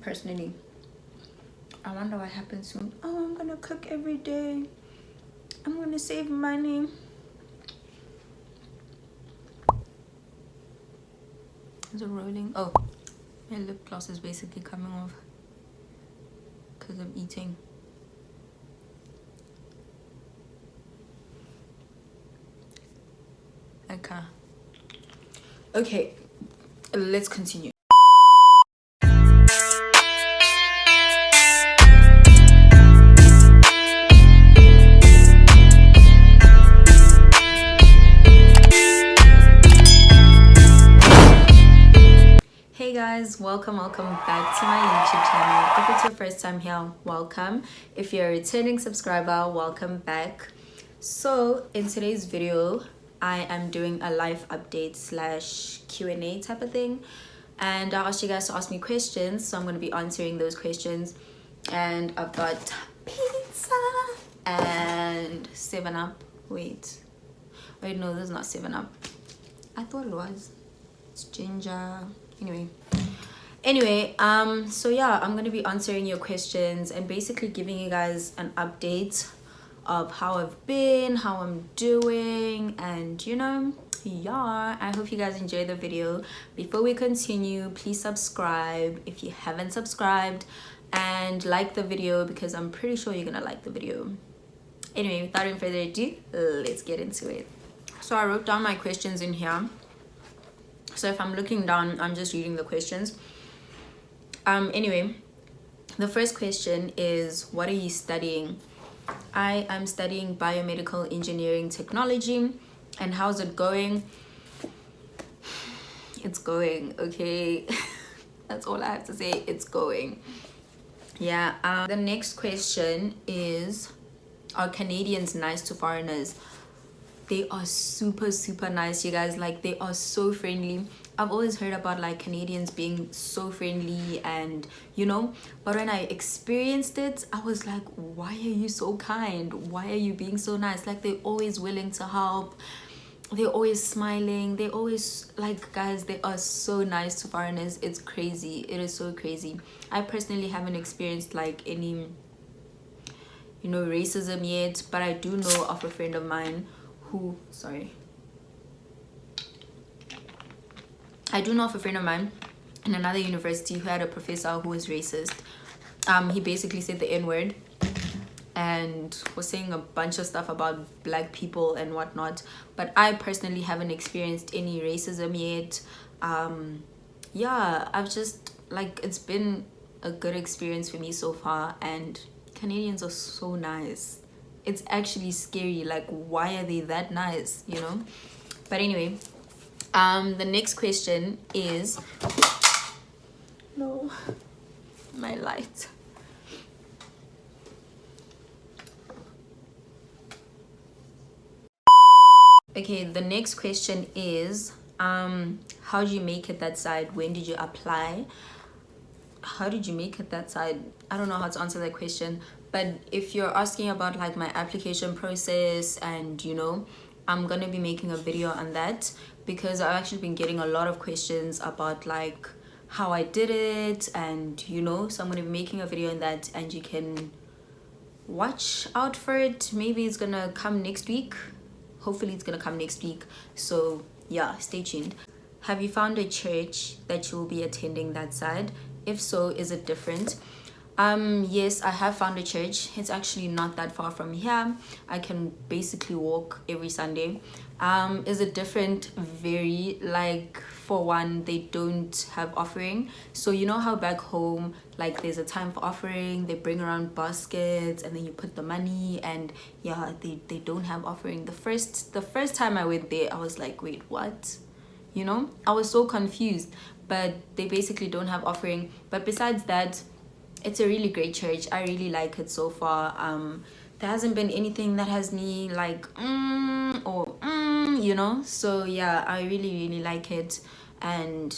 personally, I wonder what happens soon. Oh, I'm gonna cook every day. I'm gonna save money. Is it rolling? Oh, my lip gloss is basically coming off because I'm eating. Okay, let's continue. Hey guys, welcome back to my YouTube channel. If it's your first time here, welcome. If you're a returning subscriber, welcome back. So in today's video, I am doing a live update / Q&A type of thing, and I asked you guys to ask me questions, so I'm going to be answering those questions. And I've got pizza and 7-Up. Wait, no, this is not 7-Up. I thought it was. It's ginger. Anyway, so yeah, I'm gonna be answering your questions and basically giving you guys an update of how I've been, how I'm doing, and yeah, I hope you guys enjoy the video. Before we continue, please subscribe if you haven't subscribed, and like the video because I'm pretty sure you're gonna like the video. Anyway, without any further ado, let's get into it. So I wrote down my questions in here. So if I'm looking down, I'm just reading the questions. Anyway, the first question is, what are you studying? I am studying biomedical engineering technology. And how's it going? It's going, okay. That's all I have to say. It's going. Yeah. The next question is, are Canadians nice to foreigners? They are super nice, you guys. Like, they are so friendly. I've always heard about like Canadians being so friendly, and but when I experienced it, I was like, why are you so kind? Why are you being so nice? Like, they're always willing to help, they're always smiling, they always, like, guys, they are so nice to foreigners. It's crazy. It is so crazy. I personally haven't experienced like any racism yet, but I do know of a friend of mine who, I do know of a friend of mine in another university who had a professor who was racist. He basically said the N-word and was saying a bunch of stuff about black people and whatnot, but I personally haven't experienced any racism yet. Yeah, I've just, like, it's been a good experience for me so far, and Canadians are so nice. It's actually scary, like, why are they that nice, But anyway, the next question is, no, my light. Okay, the next question is, how did you make it that side? When did you apply? How did you make it that side? I don't know how to answer that question, but if you're asking about like my application process, and I'm gonna be making a video on that because I've actually been getting a lot of questions about like how I did it, and so I'm gonna be making a video on that, and you can watch out for it. Maybe it's gonna come next week. Hopefully it's gonna come next week, so yeah, stay tuned. Have you found a church that you will be attending that side? If so, is it different? Yes, I have found a church. It's actually not that far from here. I can basically walk every Sunday. Is it different? Very. Like, for one, they don't have offering. So how back home, like, there's a time for offering, they bring around baskets and then you put the money, and yeah, they don't have offering. The first time I went there, I was like, wait, what? I was so confused, but they basically don't have offering. But besides that, it's a really great church. I really like it so far. There hasn't been anything that has me like so yeah, I really like it. And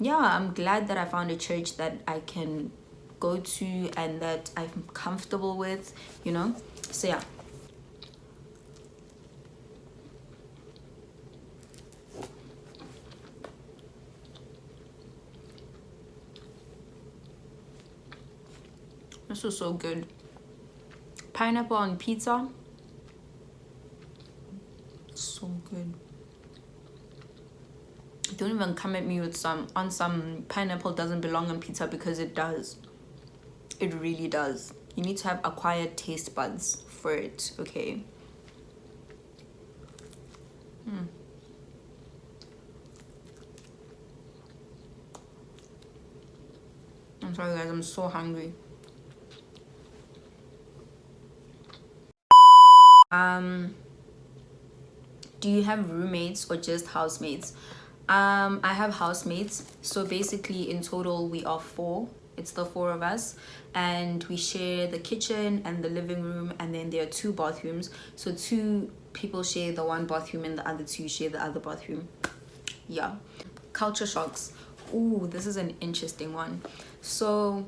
yeah, I'm glad that I found a church that I can go to and that I'm comfortable with, so yeah. This is so good. Pineapple on pizza. So good. Don't even come at me with some pineapple doesn't belong on pizza, because it does. It really does. You need to have acquired taste buds for it, okay? I'm sorry guys, I'm so hungry. Do you have roommates or just housemates? I have housemates, so basically in total we are 4. It's the 4 of us, and we share the kitchen and the living room, and then there are 2 bathrooms, so 2 people share the 1 bathroom and the other 2 share the other bathroom. Yeah. Culture shocks. Ooh, this is an interesting one. So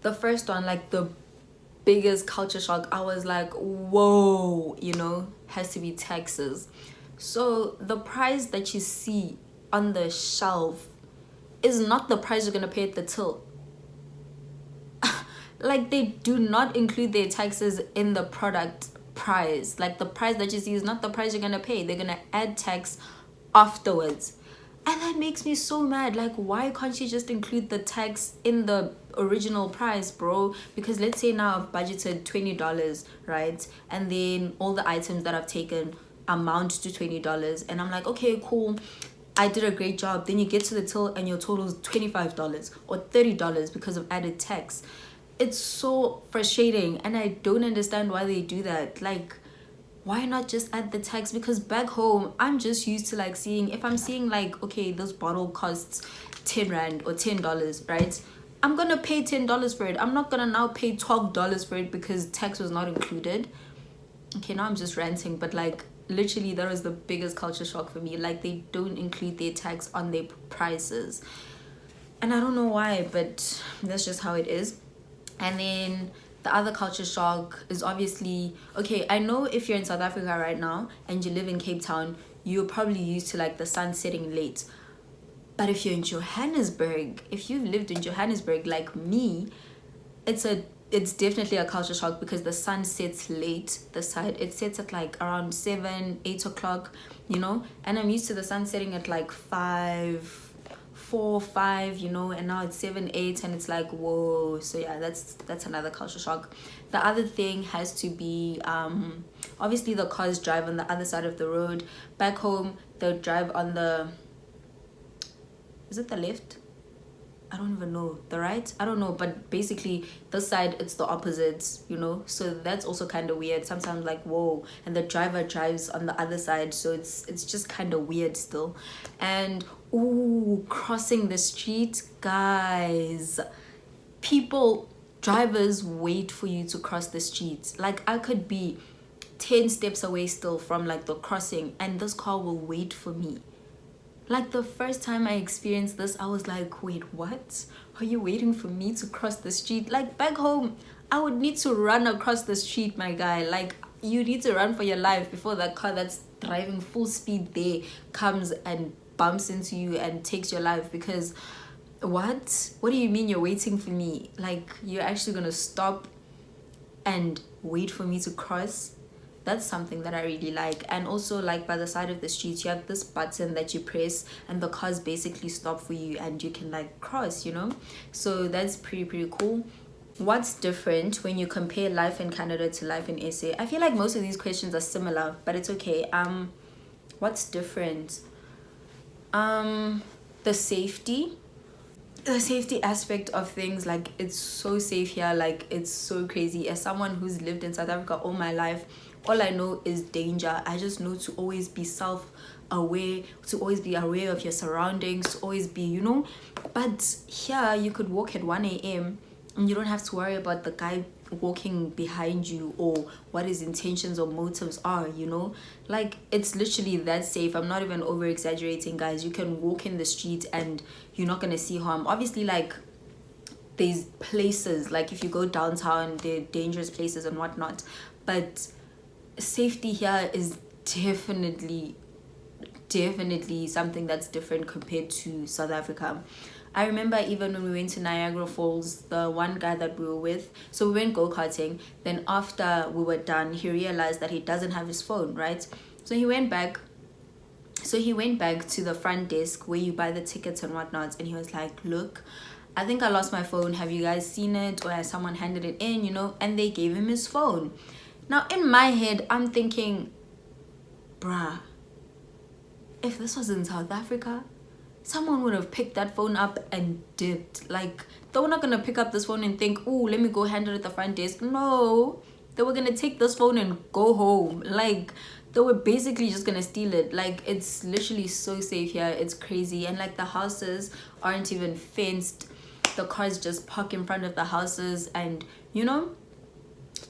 the first one, like the biggest culture shock, I was like, whoa, you know, has to be taxes. So the price that you see on the shelf is not the price you're gonna pay at the till. Like, they do not include their taxes in the product price. Like, the price that you see is not the price you're gonna pay. They're gonna add tax afterwards. And that makes me so mad. Like, why can't you just include the tax in the original price, bro? Because let's say now I've budgeted $20, right? And then all the items that I've taken amount to $20, and I'm like, okay, cool, I did a great job. Then you get to the till and your total is $25 or $30 because of added tax. It's so frustrating, and I don't understand why they do that. Like, why not just add the tax? Because back home, I'm just used to like seeing, if I'm seeing like, okay, this bottle costs 10 rand or $10, right? I'm gonna pay $10 for it. I'm not gonna now pay $12 for it because tax was not included. Okay, now I'm just ranting, but like literally that was the biggest culture shock for me. Like, they don't include their tax on their prices, and I don't know why, but that's just how it is. And then the other culture shock is obviously, okay, I know if you're in South Africa right now and you live in Cape Town, you're probably used to like the sun setting late. But if you're in Johannesburg, if you've lived in Johannesburg like me, it's definitely a culture shock, because the sun sets late. It sets at like around 7-8 o'clock, you know, and I'm used to the sun setting at like 4-5, you know, and now it's 7-8, and it's like, whoa. So yeah, that's another culture shock. The other thing has to be obviously the cars drive on the other side of the road. Back home they'll drive on the, is it the left? I don't even know. The right? I don't know, but basically this side it's the opposites, you know, so that's also kind of weird sometimes. Like, whoa. And the driver drives on the other side, so it's just kind of weird still. And ooh, crossing the street, guys, drivers wait for you to cross the street. Like, I could be 10 steps away still from like the crossing, and this car will wait for me. Like, the first time I experienced this, I was like, wait, what? Are you waiting for me to cross the street? Like, back home, I would need to run across the street, my guy. Like, you need to run for your life before that car that's driving full speed there comes and bumps into you and takes your life. Because what do you mean you're waiting for me? Like, you're actually gonna stop and wait for me to cross? That's something that I really like. And also, like, by the side of the street, you have this button that you press and the cars basically stop for you and you can like cross, you know. So that's pretty cool. What's different when you compare life in Canada to life in SA? I feel like most of these questions are similar, but it's okay. What's different? The safety aspect of things. Like, it's so safe here. Like, it's so crazy. As someone who's lived in South Africa all my life, all I know is danger. I just know to always be self-aware, to always be aware of your surroundings, to always be, you know. But here, you could walk at 1 a.m. and you don't have to worry about the guy walking behind you or what his intentions or motives are, you know. Like, it's literally that safe. I'm not even over exaggerating, guys. You can walk in the street and you're not gonna see harm. Obviously, like, there's places, like if you go downtown, they're dangerous places and whatnot, but safety here is definitely something that's different compared to South Africa. I remember even when we went to Niagara Falls, the one guy that we were with, so we went go-karting. Then after we were done, he realized that he doesn't have his phone, right? So he went back to the front desk where you buy the tickets and whatnot, and he was like, look, I think I lost my phone. Have you guys seen it? Or has someone handed it in, you know? And they gave him his phone. Now, in my head, I'm thinking, bruh, if this was in South Africa, someone would have picked that phone up and dipped. Like, they were not going to pick up this phone and think, oh, let me go hand it at the front desk. No, they were going to take this phone and go home. Like, they were basically just going to steal it. Like, it's literally so safe here. It's crazy. And, like, the houses aren't even fenced. The cars just park in front of the houses, and, you know,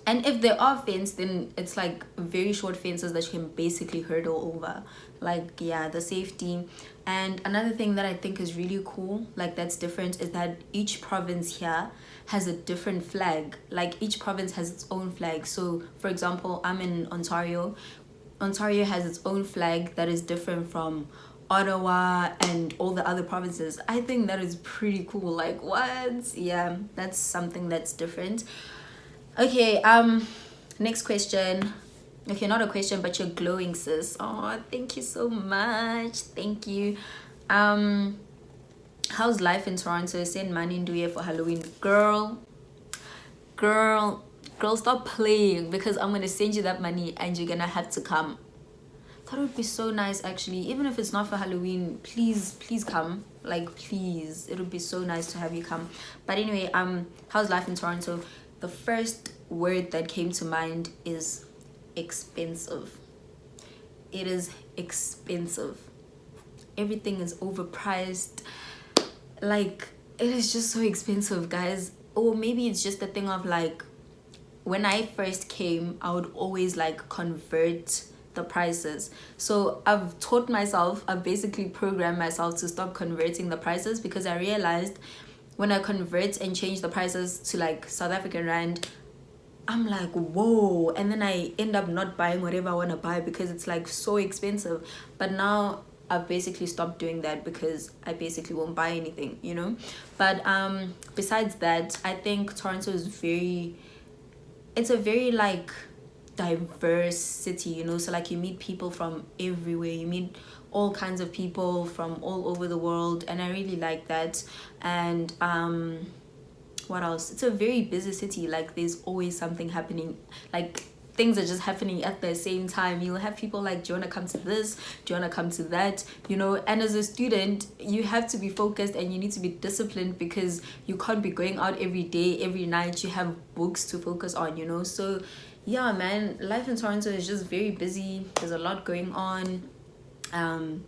and if they are fenced, then it's like very short fences that you can basically hurdle over. Like, yeah, the safety. And another thing that I think is really cool, like that's different, is that each province here has a different flag. Like, each province has its own flag. So for example, I'm in Ontario. Ontario has its own flag that is different from Ottawa and all the other provinces. I think that is pretty cool. Like, what? Yeah, that's something that's different. Okay, next question. Okay, not a question, but you're glowing, sis. Oh, thank you so much. Thank you. How's life in Toronto? Send money in Duye for Halloween. Girl, stop playing, because I'm gonna send you that money and you're gonna have to come. That would be so nice, actually. Even if it's not for Halloween, please come. Like, please, it would be so nice to have you come. But anyway, how's life in Toronto? The first word that came to mind is expensive. It is expensive. Everything is overpriced. Like, it is just so expensive, guys. Or maybe it's just a thing of like, when I first came, I would always like convert the prices. So I've basically programmed myself to stop converting the prices, because I realized when I convert and change the prices to like South African Rand, I'm like, whoa, and then I end up not buying whatever I want to buy because it's like so expensive. But now I've basically stopped doing that because I basically won't buy anything, you know. But besides that, I think Toronto is it's a very like diverse city, you know. So like, you meet people from everywhere, you meet all kinds of people from all over the world, and I really like that. And what else? It's a very busy city. Like, there's always something happening. Like, things are just happening at the same time. You'll have people like, do you want to come to this? Do you want to come to that? You know, and as a student, you have to be focused and you need to be disciplined, because you can't be going out every day, every night. You have books to focus on, you know. So yeah, man, life in Toronto is just very busy. There's a lot going on.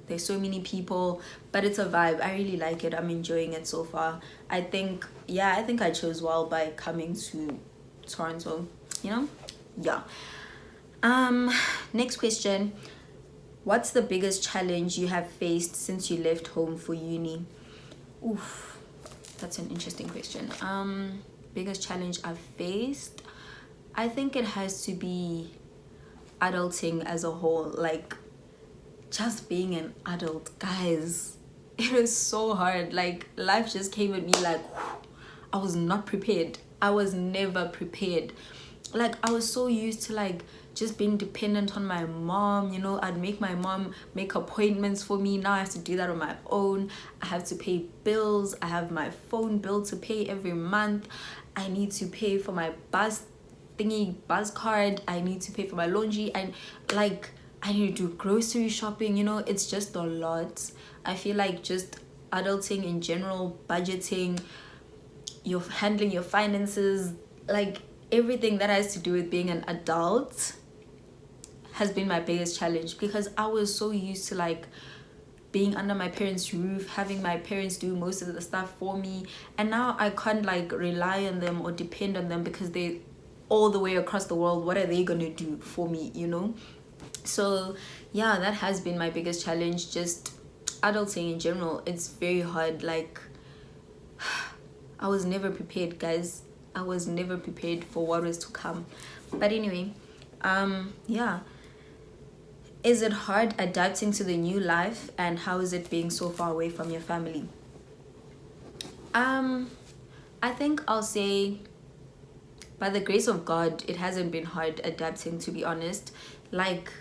There's so many people, but it's a vibe. I really like it. I'm enjoying it so far. I think I chose well by coming to Toronto, you know. Yeah. Next question. What's the biggest challenge you have faced since you left home for uni? Oof, that's an interesting question. Biggest challenge I've faced, I think it has to be adulting as a whole. Like, just being an adult, guys, it is so hard. Like, life just came at me like, I was not prepared. I was never prepared. Like, I was so used to like just being dependent on my mom, you know. I'd make my mom make appointments for me. Now I have to do that on my own. I have to pay bills. I have my phone bill to pay every month. I need to pay for my bus card. I need to pay for my laundry, and like, I need to do grocery shopping, you know. It's just a lot. I feel like just adulting in general, budgeting, you're handling your finances, like everything that has to do with being an adult has been my biggest challenge, because I was so used to like being under my parents' roof, having my parents do most of the stuff for me, and now I can't like rely on them or depend on them, because they all the way across the world. What are they gonna do for me, you know? So yeah, that has been my biggest challenge. Just adulting in general, it's very hard. Like, I was never prepared, guys. I was never prepared for what was to come. But anyway, yeah, is it hard adapting to the new life, and how is it being so far away from your family? I think I'll say, by the grace of God, it hasn't been hard adapting, to be honest. Like,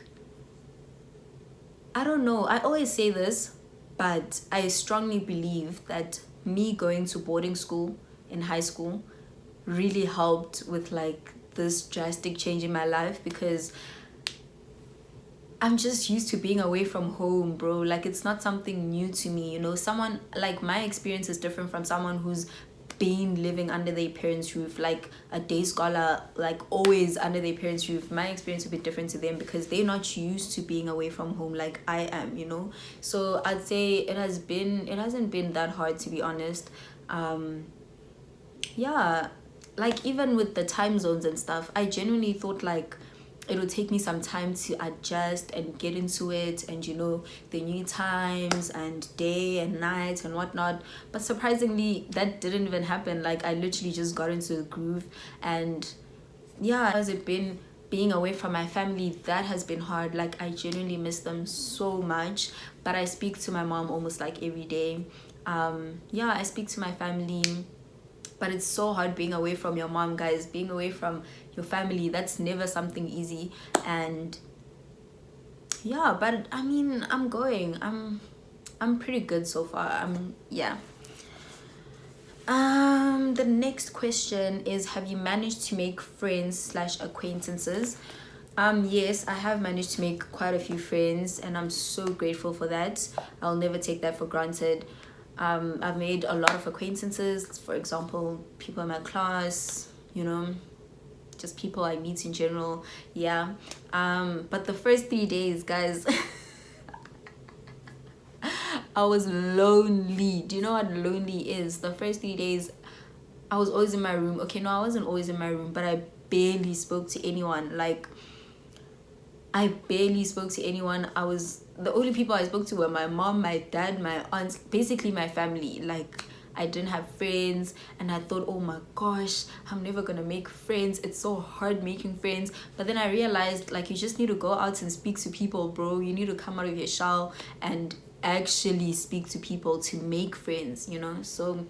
I don't know, I always say this, but I strongly believe that me going to boarding school in high school really helped with like this drastic change in my life, because I'm just used to being away from home, bro. Like, it's not something new to me, you know. Someone like, my experience is different from someone who's been living under their parents' roof, like a day scholar, like always under their parents' roof. My experience would be different to them because they're not used to being away from home like I am, you know. So I'd say it hasn't been that hard, to be honest. Yeah, like even with the time zones and stuff, I genuinely thought like it would take me some time to adjust and get into it, and you know, the new times and day and night and whatnot. But surprisingly, that didn't even happen. Like, I literally just got into the groove. And yeah, has it been being away from my family? That has been hard. Like, I genuinely miss them so much, but I speak to my mom almost like every day. Yeah, I speak to my family, but it's so hard being away from your mom, guys. Being away from your family, that's never something easy. And yeah, but I mean, I'm pretty good so far. Yeah. The next question is, have you managed to make friends slash acquaintances? Yes, I have managed to make quite a few friends, and I'm so grateful for that. I'll never take that for granted. I've made a lot of acquaintances, for example, people in my class, you know, just people I meet in general. Yeah. But the first 3 days, guys, I was lonely. Do you know what lonely is? The first 3 days, I was always in my room. Okay, no, I wasn't always in my room, but I barely spoke to anyone. Like, I barely spoke to anyone. The only people I spoke to were my mom, my dad, my aunts, basically my family. Like, I didn't have friends, and I thought, oh my gosh, I'm never gonna make friends. It's so hard making friends. But then I realized, like, you just need to go out and speak to people, bro. You need to come out of your shell and actually speak to people to make friends, you know. So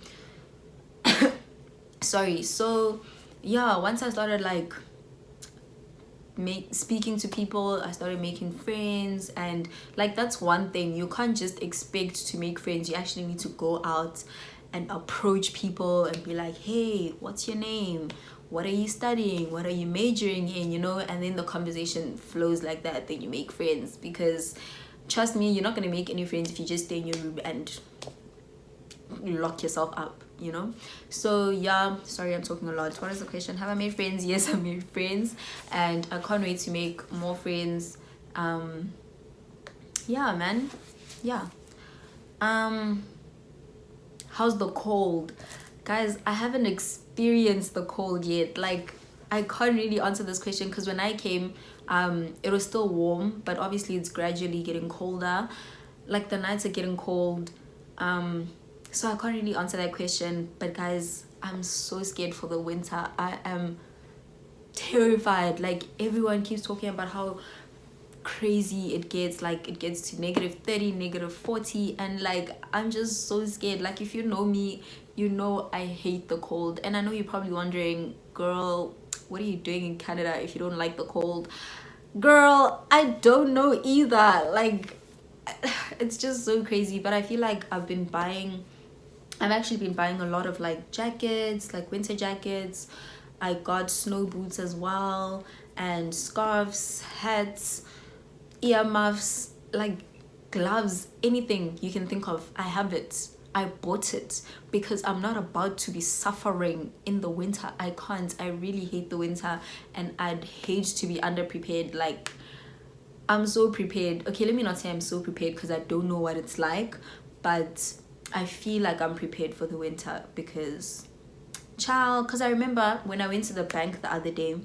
sorry. So yeah, once I started like speaking to people, I started making friends. And like, that's one thing, you can't just expect to make friends. You actually need to go out and approach people and be like, hey, what's your name, what are you studying, what are you majoring in, you know. And then the conversation flows like that, then you make friends. Because trust me, you're not going to make any friends if you just stay in your room and lock yourself up, you know. So yeah, sorry, I'm talking a lot. What is the question? Have I made friends? Yes, I made friends, and I can't wait to make more friends. Yeah, man. Yeah. How's the cold? Guys, I haven't experienced the cold yet. Like, I can't really answer this question because when I came, it was still warm, but obviously it's gradually getting colder. Like, the nights are getting cold. So I can't really answer that question. But guys, I'm so scared for the winter. I am terrified. Like, everyone keeps talking about how crazy it gets. Like, it gets to -30, -40, and like, I'm just so scared. Like, if you know me, you know I hate the cold. And I know you're probably wondering, girl, what are you doing in Canada if you don't like the cold? Girl, I don't know either. Like, it's just so crazy. But I feel like I've actually been buying a lot of like jackets, like winter jackets. I got snow boots as well, and scarves, hats, earmuffs, like gloves, anything you can think of. I have it. I bought it because I'm not about to be suffering in the winter. I can't. I really hate the winter, and I'd hate to be underprepared. Like, I'm so prepared. Okay, let me not say I'm so prepared because I don't know what it's like, but I feel like I'm prepared for the winter because, child, because I remember when I went to the bank the other day,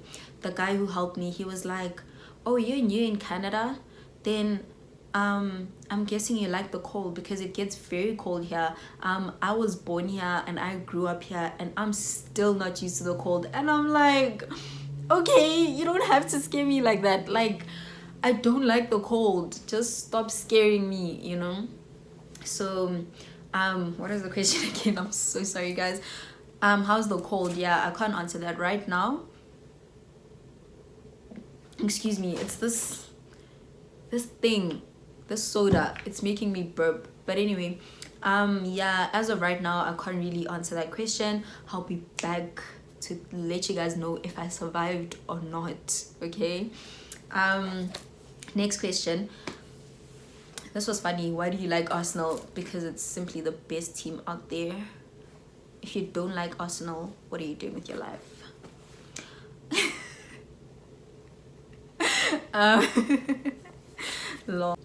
the guy who helped me, he was like, oh, you're new in Canada? Then I'm guessing you like the cold because it gets very cold here. I was born here and I grew up here and I'm still not used to the cold. And I'm like, okay, you don't have to scare me like that. Like, I don't like the cold. Just stop scaring me, you know? So What is the question again? I'm so sorry, guys. How's the cold? Yeah, I can't answer that right now. Excuse me. It's this thing, this soda. It's making me burp. But anyway, yeah, as of right now, I can't really answer that question. I'll be back to let you guys know if I survived or not. Okay. Next question. This was funny. Why do you like Arsenal? Because it's simply the best team out there. If you don't like Arsenal, what are you doing with your life? Lol.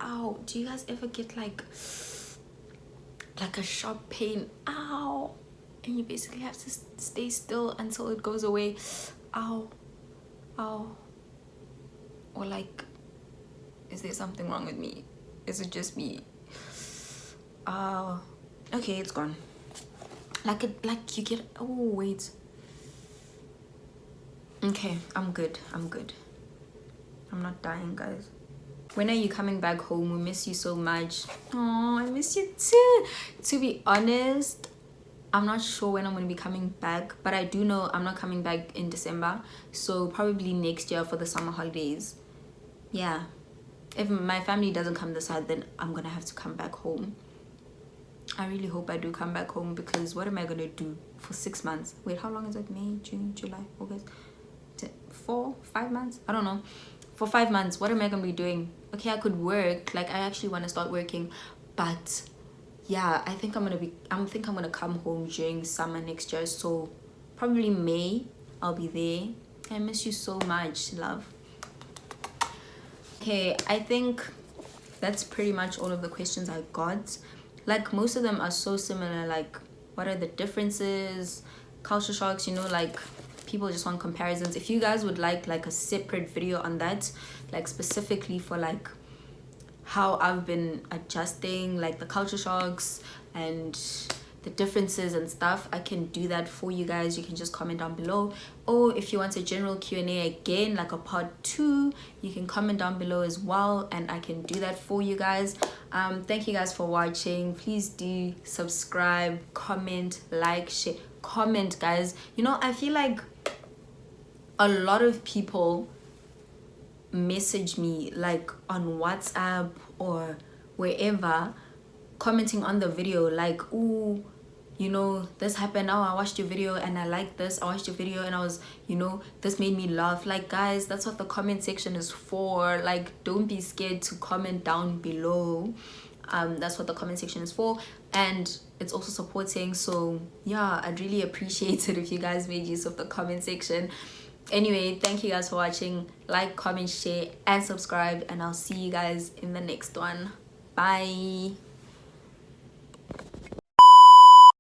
Ow. Do you guys ever get like a sharp pain? Ow. And you basically have to stay still until it goes away. Ow. Ow. Or like, is there something wrong with me? Is it just me? Okay, it's gone. Like you get, oh wait. Okay, I'm good. I'm not dying, guys. When are you coming back home? We miss you so much. Oh, I miss you too. To be honest, I'm not sure when I'm going to be coming back, but I do know I'm not coming back in December, so probably next year for the summer holidays. Yeah, if my family doesn't come this side, then I'm gonna have to come back home. I really hope I do come back home, because what am I gonna do for 6 months? Wait, how long is it? May, June, July, August, 5 months? I don't know. For 5 months, what am I gonna be doing? Okay, I could work, like I actually want to start working, but yeah, I think I'm gonna come home during summer next year, so probably May I'll be there. I miss you so much, love. Okay, I think that's pretty much all of the questions I got. Like, most of them are so similar. Like, what are the differences? Culture shocks, you know, like people just want comparisons. If you guys would like a separate video on that, like specifically for like how I've been adjusting, like the culture shocks and the differences and stuff, I can do that for you guys. You can just comment down below, or if you want a general Q&A again, like a part 2, you can comment down below as well, and I can do that for you guys. Thank you guys for watching. Please do subscribe, comment, like, share. Comment, guys. You know, I feel like a lot of people message me like on WhatsApp or wherever, commenting on the video like, ooh, you know, this happened, oh, I watched your video and I like this, I watched your video and I was, you know, this made me laugh. Like, guys, that's what the comment section is for. Like, don't be scared to comment down below. That's what the comment section is for, and it's also supporting. So yeah, I'd really appreciate it if you guys made use of the comment section. Anyway, thank you guys for watching. Like, comment, share and subscribe, and I'll see you guys in the next one. Bye.